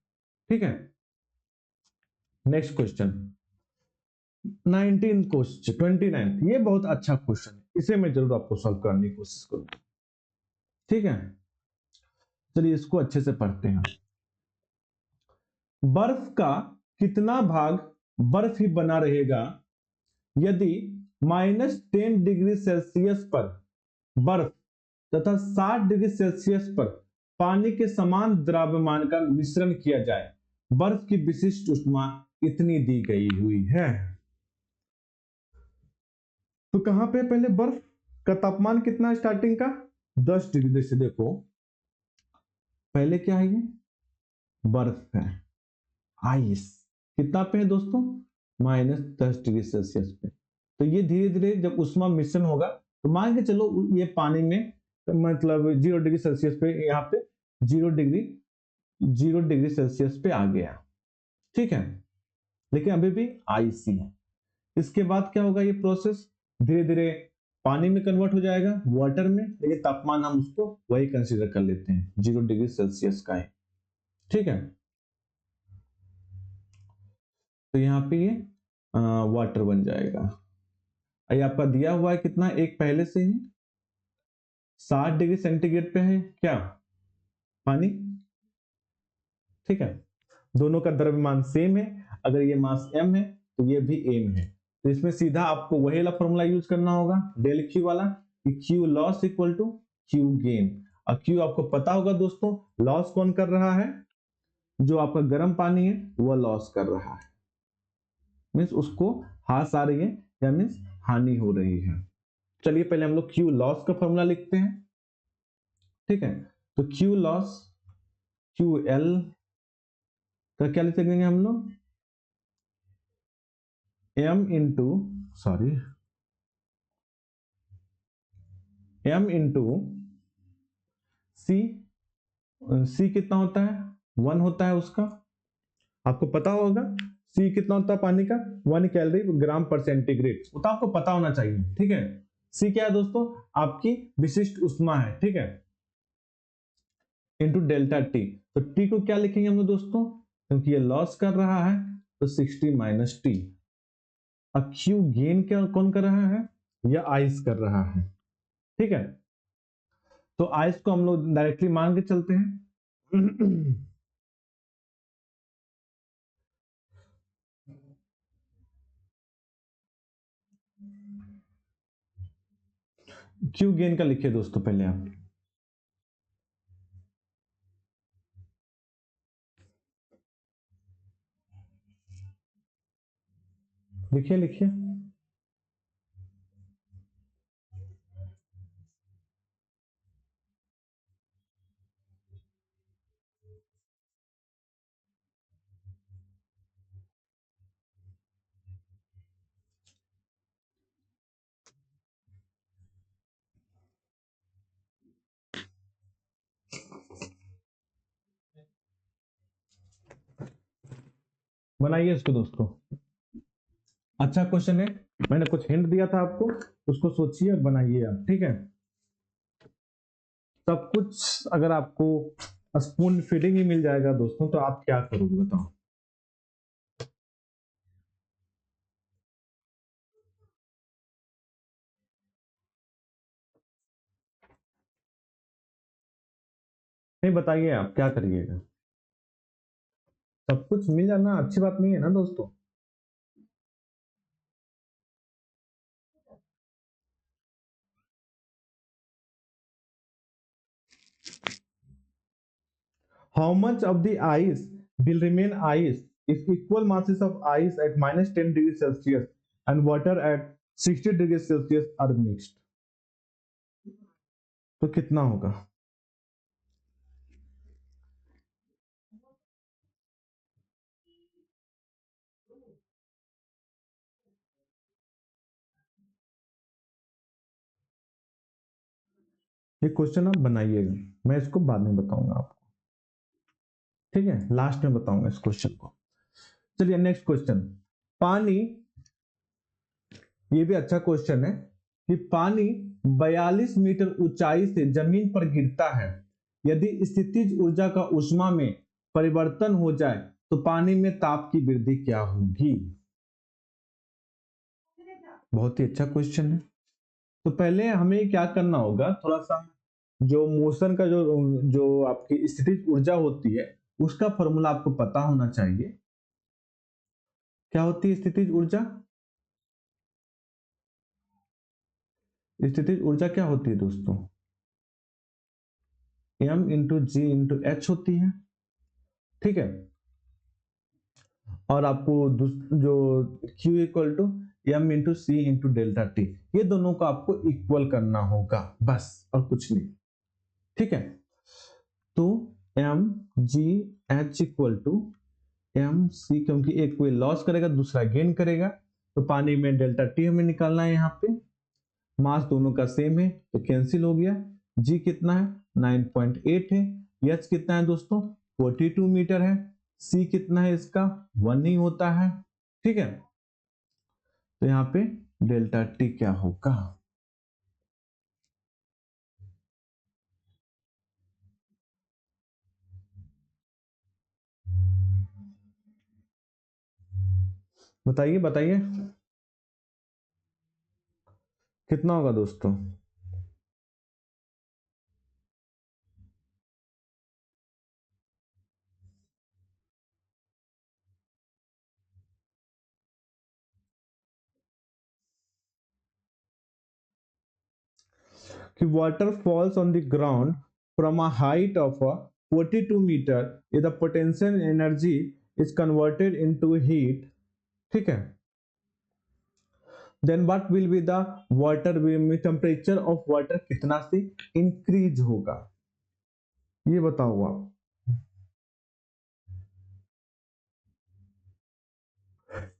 ठीक है, नेक्स्ट क्वेश्चन 19 क्वेश्चन 29, ये बहुत अच्छा क्वेश्चन है, इसे मैं जरूर आपको सॉल्व करने की कोशिश करूंगा। ठीक है, चलिए इसको अच्छे से पढ़ते हैं। बर्फ का कितना भाग बर्फ ही बना रहेगा यदि -10 डिग्री सेल्सियस पर बर्फ तथा 60 डिग्री सेल्सियस पर पानी के समान द्रव्यमान का मिश्रण किया जाए? बर्फ की विशिष्ट ऊष्मा इतनी दी गई हुई है। तो कहां पे पहले बर्फ का तापमान कितना स्टार्टिंग का, 10 डिग्री से। देखो पहले क्या है, ये बर्फ है, आइस कितना पे है दोस्तों, -10 डिग्री सेल्सियस पे। तो ये धीरे धीरे जब ऊष्मा मिश्रण होगा तो मान के चलो ये पानी में मतलब 0 डिग्री सेल्सियस पे, यहाँ पे 0 डिग्री सेल्सियस पे आ गया। ठीक है, लेकिन अभी भी आइसी है। इसके बाद क्या होगा, ये प्रोसेस धीरे धीरे पानी में कन्वर्ट हो जाएगा, वाटर में, लेकिन तापमान हम उसको वही कंसीडर कर लेते हैं 0 डिग्री सेल्सियस का है। ठीक है, तो यहाँ पे ये वाटर बन जाएगा। ये आपका दिया हुआ है कितना, एक पहले से ही 60 डिग्री सेंटीग्रेड पे है क्या, पानी। ठीक है, दोनों का द्रव्यमान सेम है, अगर ये मास m है तो ये भी m है, तो इसमें सीधा आपको वही वाला फॉर्मूला यूज करना होगा, डेल क्यू वाला, कि Q loss equal to Q gain. और क्यू आपको पता होगा दोस्तों, लॉस कौन कर रहा है, जो आपका गर्म पानी है वह लॉस कर रहा है, मीन्स उसको हास आ रही है, या मीन्स हानि हो रही है। चलिए पहले हम लोग क्यू लॉस का फॉर्मूला लिखते हैं। ठीक है, तो क्यू लॉस, क्यू एल का क्या लिख देंगे हम लोग, m इंटू सी। सी कितना होता है, 1 होता है उसका, आपको पता होगा। सी कितना होता है पानी का, 1 कैलोरी ग्राम पर सेंटीग्रेड, वो तो आपको पता होना चाहिए। ठीक है, सी क्या है दोस्तों, आपकी विशिष्ट ऊष्मा है। ठीक है, इंटू डेल्टा टी, तो टी को क्या लिखेंगे हम लोग दोस्तों, क्योंकि ये लॉस कर रहा है तो 60 माइनस टी। अब क्यू गेन क्या कौन कर रहा है, या आइस कर रहा है। ठीक है, तो आइस को हम लोग डायरेक्टली मान के चलते हैं। क्यू गेन का लिखिए दोस्तों पहले आप, लिखिए लिखिए। बनाइए इसको दोस्तों, अच्छा क्वेश्चन है, मैंने कुछ हिंट दिया था आपको, उसको सोचिए और बनाइए आप। ठीक है, सब कुछ अगर आपको स्पून फीडिंग ही मिल जाएगा दोस्तों, तो आप क्या करोगे बताओ। नहीं बताइए आप क्या करिएगा। सब कुछ मिल जाना अच्छी बात नहीं है ना दोस्तों। How much of the ice will remain ice if equal masses of ice at -10 degrees Celsius and water at 60 degrees Celsius are mixed? तो कितना होगा? ये क्वेश्चन आप बनाइएगा, मैं इसको बाद में बताऊंगा आपको, ठीक है, लास्ट में बताऊंगा इस क्वेश्चन को। चलिए नेक्स्ट क्वेश्चन। पानी, ये भी अच्छा क्वेश्चन है कि पानी 42 मीटर ऊंचाई से जमीन पर गिरता है, यदि स्थितिज ऊर्जा का ऊष्मा में परिवर्तन हो जाए तो पानी में ताप की वृद्धि क्या होगी? बहुत ही अच्छा क्वेश्चन है। तो पहले हमें क्या करना होगा, थोड़ा सा जो मोशन का जो जो आपकी स्थितिज ऊर्जा होती है उसका फॉर्मूला आपको पता होना चाहिए। क्या होती है स्थितिज ऊर्जा? स्थितिज ऊर्जा क्या होती है दोस्तों? m into G into H होती है, ठीक है। और आपको जो Q equal to M into C into delta T, ये दोनों को आपको इक्वल करना होगा बस, और कुछ नहीं, ठीक है। तो M G H equal to M C, क्योंकि एक कोई लॉस करेगा दूसरा गेन करेगा, तो पानी में डेल्टा टी हमें निकालना है। यहाँ पे मास दोनों का सेम है तो कैंसिल हो गया। जी कितना है? 9.8 है। एच कितना है दोस्तों? 42 मीटर है। सी कितना है इसका? 1 ही होता है, ठीक है। तो यहाँ पे डेल्टा टी क्या होगा? बताइए बताइए कितना होगा दोस्तों? कि water falls on the ground from a height of 42 meter, if the potential energy is converted into heat, ठीक है, then what will be the water temperature of water कितना से इंक्रीज होगा, ये बताओ आप।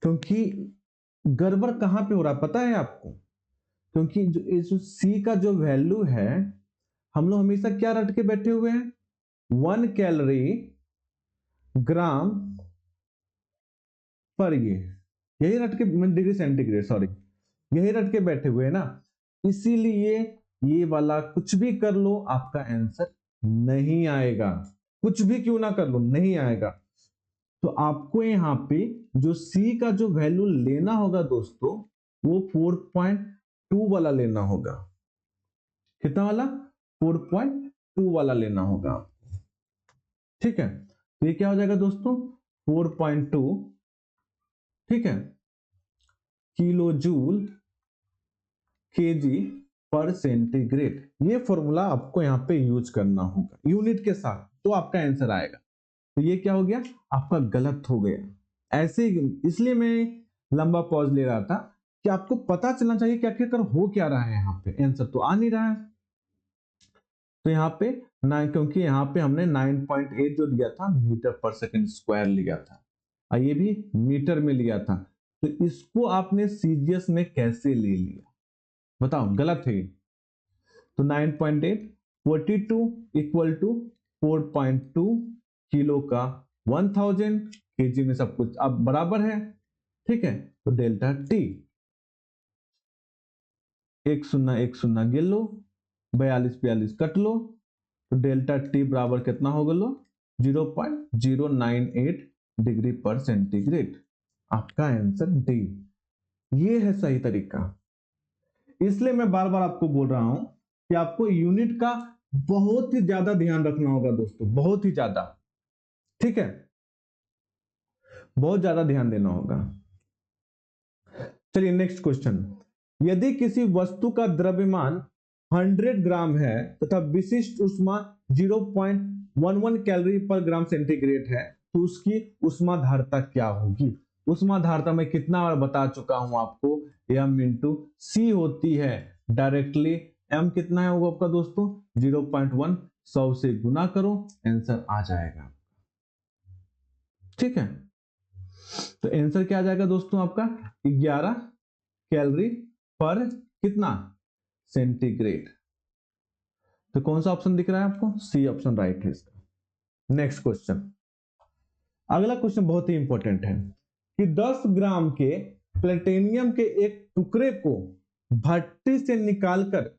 क्योंकि गड़बड़ कहां पे हो रहा है पता है आपको? क्योंकि जो सी का जो वैल्यू है, हम लोग हमेशा क्या रट के बैठे हुए हैं? 1 कैलोरी ग्राम पर ये, यही रट के, डिग्री सेंटीग्रेड सॉरी, यही रट के बैठे हुए हैं ना। इसीलिए ये वाला कुछ भी कर लो आपका आंसर नहीं आएगा, कुछ भी क्यों ना कर लो नहीं आएगा। तो आपको यहाँ पे जो सी का जो वैल्यू लेना होगा दोस्तों, वो 4.2 वाला लेना होगा। कितना वाला? 4.2 वाला लेना होगा, ठीक है। तो ये क्या हो जाएगा दोस्तों? 4.2, ठीक है, किलो जूल केजी पर सेंटीग्रेड। ये फॉर्मूला आपको यहाँ पे यूज करना होगा यूनिट के साथ, तो आपका आंसर आएगा। तो ये क्या हो गया? आपका गलत हो गया। ऐसे इसलिए मैं लंबा पॉज ले रहा था कि आपको पता चलना चाहिए कि आखिरकार हो क्या रहा है। यहाँ पे आंसर तो आ नहीं रहा है। तो यहाँ पे ना, क्योंकि यहाँ पे हमने 9.8 जो लिया था मीटर पर सेकंड स्क्वायर लिया था, और ये भी मीटर में लिया था, तो इसको आपने सीजीएस में कैसे ले लिया बताओ? गलत है। तो 9.8 42 इक्वल टू 4.2 किलो का 1000 केजी में सब कुछ अब बराबर है, ठीक है। तो डेल्टा टी, एक शून्य गिन लो, 42 42 कट लो, तो डेल्टा टी बराबर कितना होगा लो 0.098 डिग्री पर सेंटीग्रेड। आपका आंसर डी, ये है सही तरीका। इसलिए मैं बार बार आपको बोल रहा हूं कि आपको यूनिट का बहुत ही ज्यादा ध्यान रखना होगा दोस्तों, बहुत ही ज्यादा, ठीक है, बहुत ज्यादा ध्यान देना होगा। चलिए नेक्स्ट क्वेश्चन, यदि किसी वस्तु का द्रव्यमान 100 ग्राम है तथा विशिष्ट ऊष्मा 0.11 कैलोरी पर ग्राम सेंटीग्रेड है तो उसकी ऊष्माधारता क्या होगी? ऊष्माधारता मैं कितना बार बता चुका हूं आपको, m इंटू सी होती है डायरेक्टली। m कितना है वो आपका दोस्तों 0.1, 100 से गुना करो, आंसर आ जाएगा, ठीक है। तो आंसर क्या आ जाएगा दोस्तों आपका 11 कैलोरी पर कितना सेंटीग्रेड। तो कौन सा ऑप्शन दिख रहा है आपको? सी ऑप्शन राइट है इसका। नेक्स्ट क्वेश्चन, अगला क्वेश्चन बहुत ही इंपॉर्टेंट है कि 10 ग्राम के प्लेटिनियम के एक टुकड़े को भट्टी से निकालकर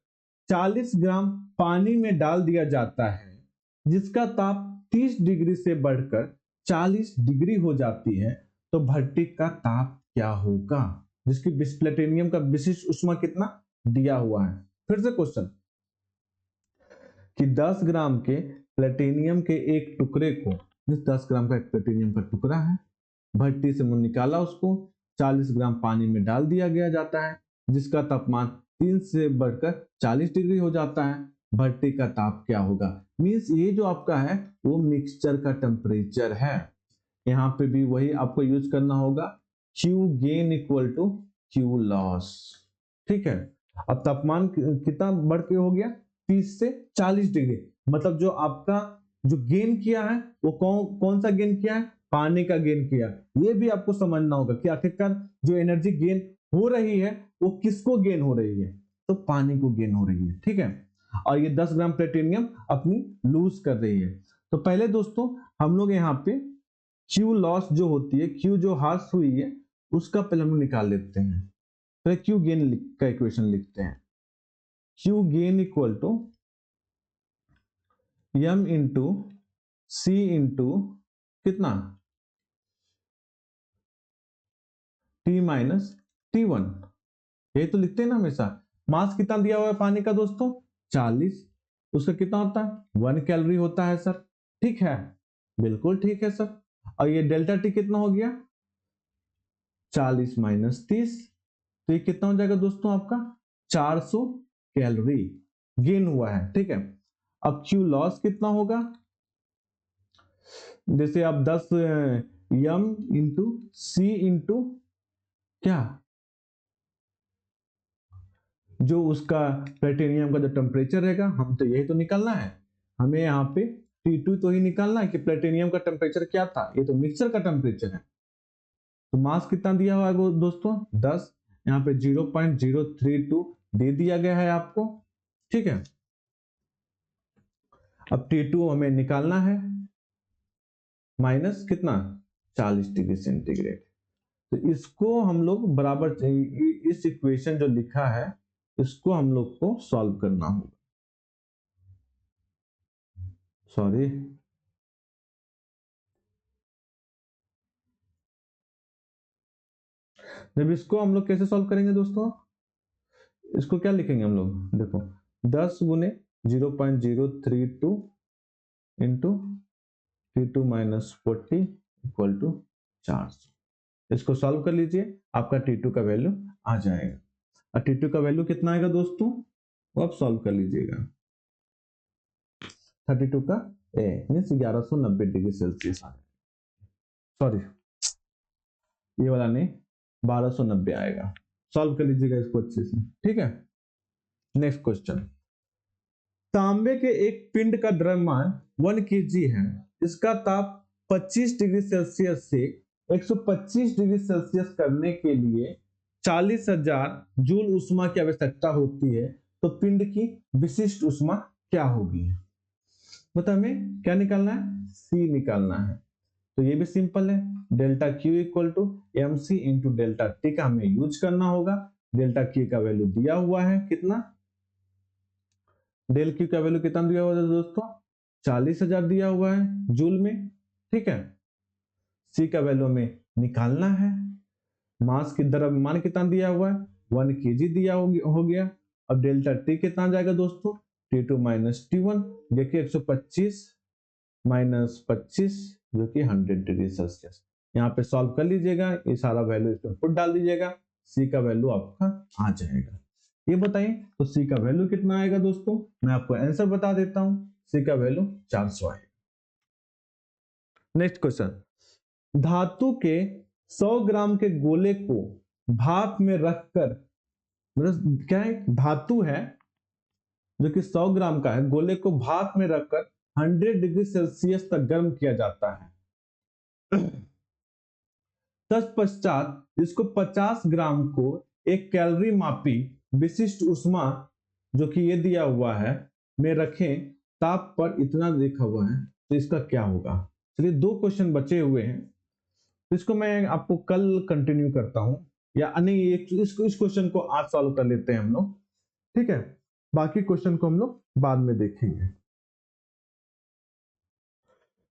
40 ग्राम पानी में डाल दिया जाता है जिसका ताप 30 डिग्री से बढ़कर 40 डिग्री हो जाती है, तो भट्टी का ताप क्या होगा? जिसकी प्लेटिनियम का विशिष्ट ऊष्मा कितना दिया हुआ है। फिर से क्वेश्चन कि 10 ग्राम के प्लेटिनियम के एक टुकड़े को, 10 ग्राम का एक प्लेटिनियम का टुकड़ा है, भट्टी से निकाला, उसको 40 ग्राम पानी में डाल दिया गया जाता है जिसका तापमान 3 से बढ़कर 40 डिग्री हो जाता है, भट्टी का ताप क्या होगा? मींस ये जो आपका है वो मिक्सचर का टेम्परेचर है। यहाँ पे भी वही आपको यूज करना होगा, Q gain equal to Q loss, ठीक है। अब तापमान कितना बढ़ के हो गया 30 से 40 डिग्री, मतलब जो आपका जो गेन किया है वो कौन सा गेन किया है? पानी का गेन किया। ये भी आपको समझना होगा कि आखिरकार जो एनर्जी गेन हो रही है वो किसको गेन हो रही है? तो पानी को गेन हो रही है, ठीक है। और ये 10 ग्राम प्लेटिनियम अपनी लूज कर रही है। तो पहले दोस्तों हम लोग यहाँ पे Q लॉस जो होती है, Q जो हार्स हुई है उसका पहले हम निकाल लेते हैं। तो Q गेन का इक्वेशन लिखते हैं, Q gain equal to m into C into कितना T माइनस T1, ये तो लिखते हैं ना हमेशा। मास कितना दिया हुआ है पानी का दोस्तों 40, उसका कितना होता है 1 कैलोरी होता है सर, ठीक है, बिल्कुल ठीक है सर। और ये डेल्टा टी कितना हो गया 40 माइनस 30, तो ये कितना हो जाएगा दोस्तों आपका 400 कैलोरी गेन हुआ है, ठीक है। अब Q लॉस कितना होगा, जैसे आप 10 m इंटू सी इंटू क्या जो उसका प्लेटिनियम का जो टेम्परेचर रहेगा, हम तो यही तो निकालना है हमें, यहाँ पे T2 तो ही निकालना है कि प्लेटिनियम का टेम्परेचर क्या था, ये तो मिक्सचर का टेम्परेचर है। तो मास कितना दिया हुआ है दोस्तों 10, यहाँ पे 0.032 दे दिया गया है आपको, ठीक है। अब T2 हमें निकालना है, माइनस कितना 40 डिग्री सेंटीग्रेड। तो इसको हम लोग बराबर, इस इक्वेशन जो लिखा है इसको हम लोग को सॉल्व करना होगा, सॉरी जब इसको हम लोग कैसे सॉल्व करेंगे दोस्तों, इसको क्या लिखेंगे हम लोग, देखो 10 गुने 0.032 into T2 minus 40 equal to 400। इसको सॉल्व कर लीजिए, आपका T2 का वैल्यू आ जाएगा। और T2 का वैल्यू कितना आएगा दोस्तों, वो आप सॉल्व कर लीजिएगा। 32 का ए मीन्स 1190 डिग्री सेल्सियस आ जाएगा, सॉरी ये वाला नहीं 1290 आएगा। सॉल्व कर लीजिएगा इसको अच्छे से, ठीक है। नेक्स्ट क्वेश्चन, तांबे के एक पिंड का द्रव्यमान 1 kg है, इसका ताप 25 डिग्री सेल्सियस से 125 डिग्री सेल्सियस करने के लिए 40,000 जूल ऊष्मा की आवश्यकता होती है, तो पिंड की विशिष्ट ऊष्मा क्या होगी? मतलब हमें क्या निकालना है, C निकालना है। तो ये भी सिंपल है, delta Q equal to M C into delta T का हमें यूज करना होगा। डेल्टा Q का वैल्यू दिया हुआ है कितना डेल क्यू का वैल्यू कितना दिया हुआ है दोस्तों, 40,000 दिया हुआ है जूल में, ठीक है। सी का वैल्यू हमें निकालना है, मास की द्रव्यमान कितना दिया हुआ है 1 kg दिया हो गया। अब डेल्टा टी कितना आ जाएगा दोस्तों, T2 माइनस T1, देखिए 125 माइनस 25 जो कि 100 डिग्री सेल्सियस। यहाँ पे सॉल्व कर लीजिएगा, ये सारा वैल्यू इसमें पुट डाल दीजिएगा, सी का वैल्यू आपका आ जाएगा। ये बताइए तो सी का वैल्यू कितना आएगा दोस्तों, मैं आपको आंसर बता देता हूं, सी का वैल्यू 400 आएगा। नेक्स्ट क्वेश्चन, धातु के 100 ग्राम के गोले को भाप में रखकर, मतलब क्या है, धातु है जो कि 100 ग्राम का है, गोले को भाप में रखकर 100 डिग्री सेल्सियस तक गर्म किया जाता है। तत्पश्चात इसको 50 ग्राम को एक कैलोरी मापी विशिष्ट ऊष्मा जो कि ये दिया हुआ है में रखें, ताप पर इतना लिखा हुआ है, तो इसका क्या होगा। चलिए 2 क्वेश्चन बचे हुए हैं, इसको मैं आपको कल कंटिन्यू करता हूं, या नहीं इस क्वेश्चन को आज सॉल्व कर लेते हैं हम लोग, ठीक है, बाकी क्वेश्चन को हम लोग बाद में देखेंगे।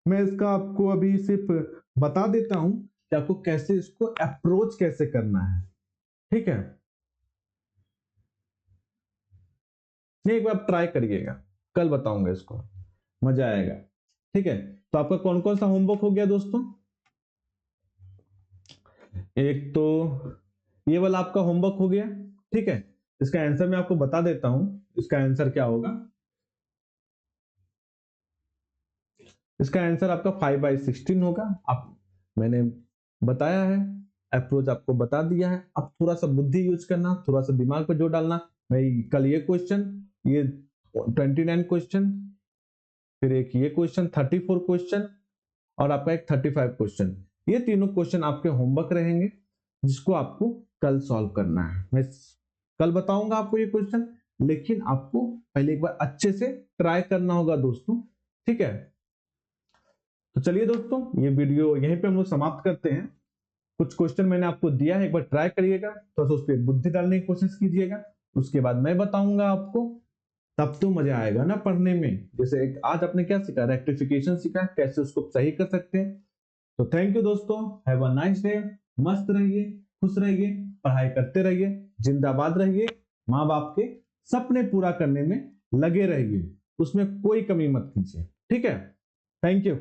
मैं इसका आपको अभी सिर्फ बता देता हूं कि आपको कैसे इसको अप्रोच कैसे करना है, ठीक है। नहीं, एक बार ट्राई करिएगा, कल बताऊंगा इसको, मजा आएगा, ठीक है। तो आपका कौन कौन सा होमवर्क हो गया दोस्तों, एक तो ये वाला आपका होमवर्क हो गया, ठीक है। इसका आंसर मैं आपको बता देता हूं, इसका आंसर क्या होगा, इसका आंसर आपका 5/16 होगा। आप, मैंने बताया है, अप्रोच आपको बता दिया है, अब थोड़ा सा बुद्धि यूज करना, थोड़ा सा दिमाग पे जोर डालना। मैं कल ये क्वेश्चन, ये 29 क्वेश्चन, फिर एक ये क्वेश्चन 34 क्वेश्चन, और आपका एक 35 क्वेश्चन, ये तीनों क्वेश्चन आपके होमवर्क रहेंगे, जिसको आपको कल सॉल्व करना है। मैं कल बताऊंगा आपको ये क्वेश्चन, लेकिन आपको पहले एक बार अच्छे से ट्राई करना होगा दोस्तों, ठीक है। तो चलिए दोस्तों, ये वीडियो यहीं पे हम लोग समाप्त करते हैं। कुछ क्वेश्चन मैंने आपको दिया है, एक बार ट्राई करिएगा, थोड़ा सा उस पर बुद्धि डालने की कोशिश कीजिएगा, उसके बाद मैं बताऊंगा आपको, तब तो मजा आएगा ना पढ़ने में। जैसे एक आज आपने क्या सीखा, रेक्टिफिकेशन सीखा, कैसे उसको सही कर सकते हैं। तो थैंक यू दोस्तों, हैव अ नाइस डे, मस्त रहिए, खुश रहिए, पढ़ाई करते रहिए, जिंदाबाद रहिए, माँ बाप के सपने पूरा करने में लगे रहिए, उसमें कोई कमी मत कीजिए, ठीक है। Thank you.